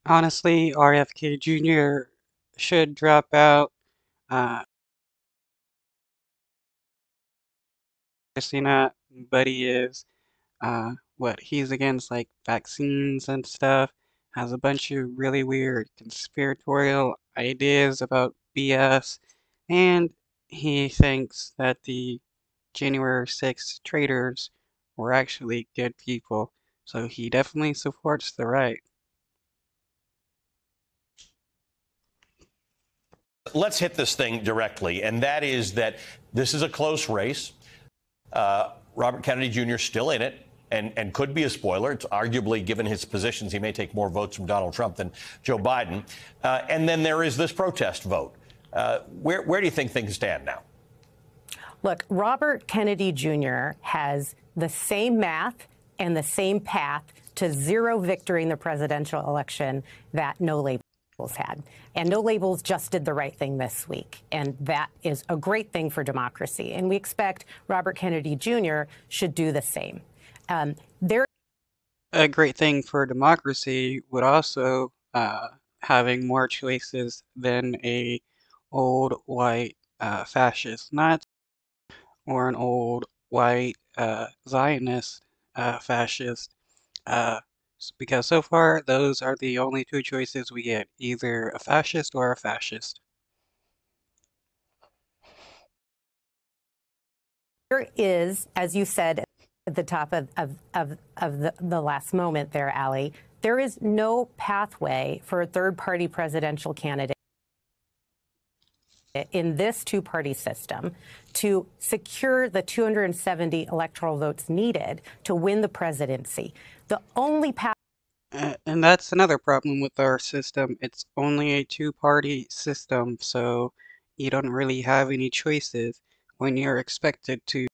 Honestly, RFK Jr. should drop out. Uh, Obviously not, but he is. He's against like vaccines and stuff, has a bunch of really weird conspiratorial ideas about BS, and he thinks that the January 6th traitors were actually good people, so he definitely supports the right. Let's hit this thing directly, and that is that this is a close race. Robert Kennedy Jr. still in it and could be a spoiler. It's arguably, given his positions, he may take more votes from Donald Trump than Joe Biden. And then there is this protest vote. Where do you think things stand now? Look, Robert Kennedy Jr. has the same math and the same path to zero victory in the presidential election that No Labels had. And No Labels just did the right thing this week. And that is a great thing for democracy. And we expect Robert Kennedy Jr. should do the same. A great thing for democracy would also having more choices than a old white fascist Nazi or an old white Zionist fascist. Because so far those are the only two choices we get, either a fascist or a fascist. There is, as you said at the top of the last moment there, Allie, there is no pathway for a third-party presidential candidate in this two-party system to secure the 270 electoral votes needed to win the presidency. The only path. And that's another problem with our system. It's only a two-party system, so you don't really have any choices. When you're expected to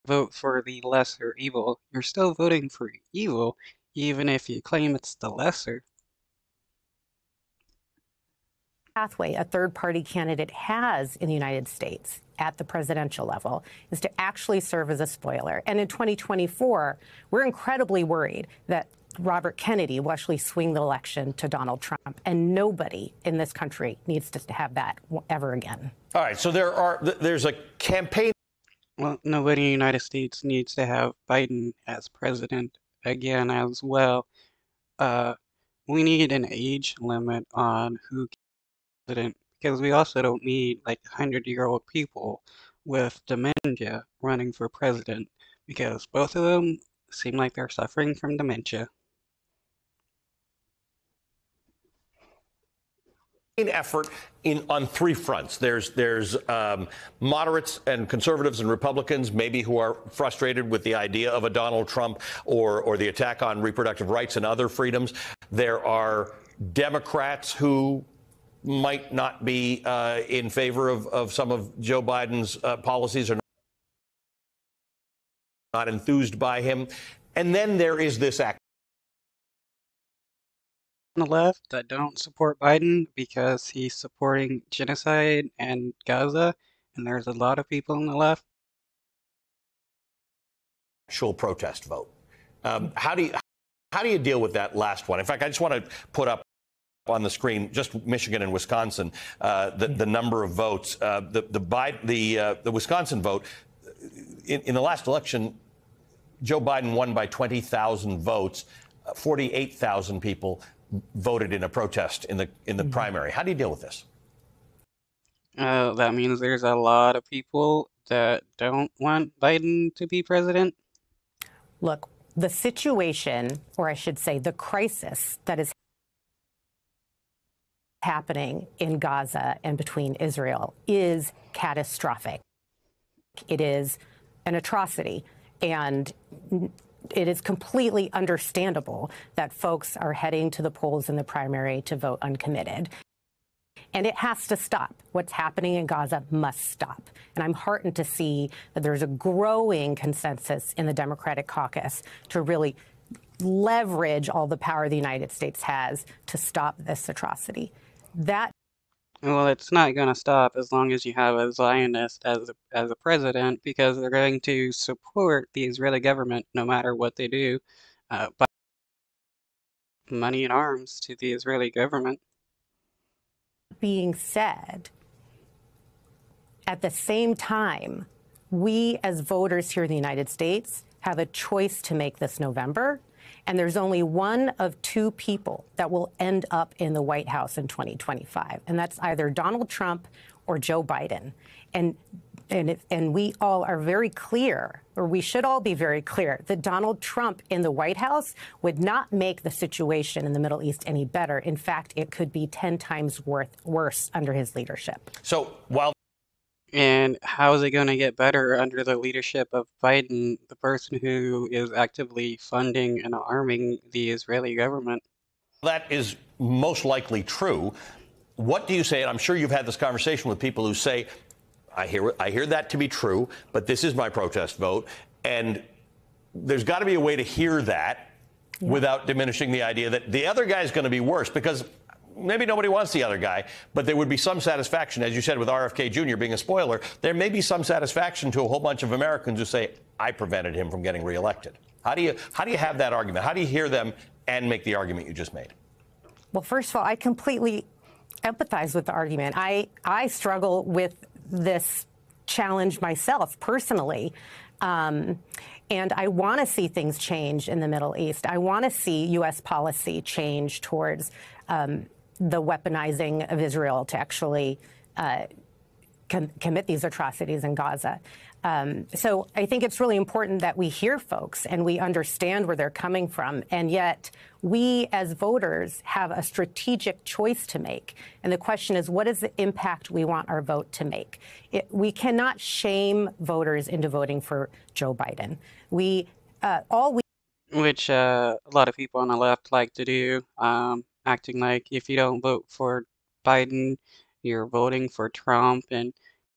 vote for the lesser evil, you're still voting for evil, even if you claim it's the lesser. Pathway a third-party candidate has in the United States at the presidential level is to actually serve as a spoiler. And in 2024, we're incredibly worried that Robert Kennedy will actually swing the election to Donald Trump, and nobody in this country needs to have that ever again. All right, so there's a campaign. Well, nobody in the United States needs to have Biden as president again as well. We need an age limit on who can be president, because we also don't need like 100-year-old people with dementia running for president, because both of them seem like they're suffering from dementia. Effort on three fronts. There's moderates and conservatives and Republicans, maybe, who are frustrated with the idea of a Donald Trump or the attack on reproductive rights and other freedoms. There are Democrats who might not be in favor of some of Joe Biden's policies, or not enthused by him. And then there is this act On the left that don't support Biden because he's supporting genocide and Gaza, and there's a lot of people on the left. actual protest vote. How do you deal with that last one? In fact, I just want to put up on the screen just Michigan and Wisconsin, the number of votes. The Wisconsin vote in the last election, Joe Biden won by 20,000 votes. 48,000 people voted in a protest in the primary. How do you deal with this? That means there's a lot of people that don't want Biden to be president. Look, the situation, or I should say the crisis that is happening in Gaza and between Israel is catastrophic. It is an atrocity, and it is completely understandable that folks are heading to the polls in the primary to vote uncommitted. And it has to stop. What's happening in Gaza must stop. And I'm heartened to see that there's a growing consensus in the Democratic caucus to really leverage all the power the United States has to stop this atrocity. Well, it's not going to stop as long as you have a Zionist as a president, because they're going to support the Israeli government no matter what they do. But money and arms to the Israeli government. Being said, at the same time, we as voters here in the United States have a choice to make this November. And there's only one of two people that will end up in the White House in 2025. And that's either Donald Trump or Joe Biden. And we all are very clear, or we should all be very clear, that Donald Trump in the White House would not make the situation in the Middle East any better. In fact, it could be 10 times worse under his leadership. So while And how is it going to get better under the leadership of Biden, the person who is actively funding and arming the Israeli government? that is most likely true, what do you say? And I'm sure you've had this conversation with people who say, I hear that to be true, but this is my protest vote. And there's got to be a way to hear that without diminishing the idea that the other guy is going to be worse, because maybe nobody wants the other guy, but there would be some satisfaction, as you said, with RFK Jr. being a spoiler. There may be some satisfaction to a whole bunch of Americans who say, I prevented him from getting reelected. How do you have that argument? How do you hear them and make the argument you just made? Well, first of all, I completely empathize with the argument. I struggle with this challenge myself personally. And I want to see things change in the Middle East. I want to see U.S. policy change towards the weaponizing of Israel to actually commit these atrocities in Gaza. So I think it's really important that we hear folks and we understand where they're coming from. And yet we as voters have a strategic choice to make. And the question is, what is the impact we want our vote to make? We cannot shame voters into voting for Joe Biden. Which a lot of people on the left like to do, acting like if you don't vote for Biden, you're voting for Trump, and